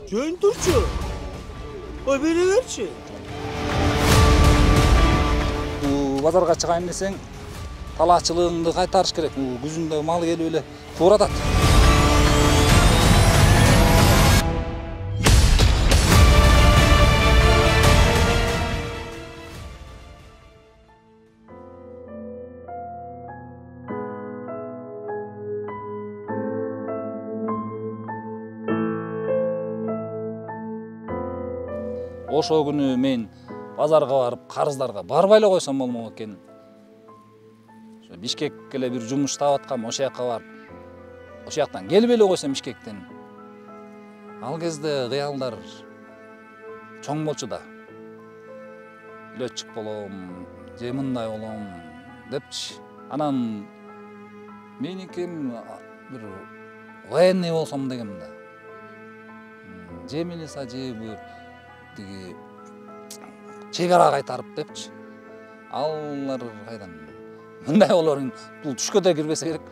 Жөн турчу. Ой, бере берчи. Базарга чыгайын десең, талаачылыгыңды кайтарыш керек. Күзүндө мал келип эле кууратат. Ошо күнү мен базарга барып, карыздарга барбай эле койсом болмок экен. Ошо Бишкекке эле бир жумуш таап аткам, ошол жака барып, ошол жактан келбей эле койсом Бишкектен. Ал кезде кыялдар чоң болчу да. Летчик болом, же мындай болом депчи. Анан мениким бир военный болсом дегем да. Же милиция, же бир тиги чек ара кайтарып депчи. Алар кайдан мындай болорун бул түшкө да кирбесе керек.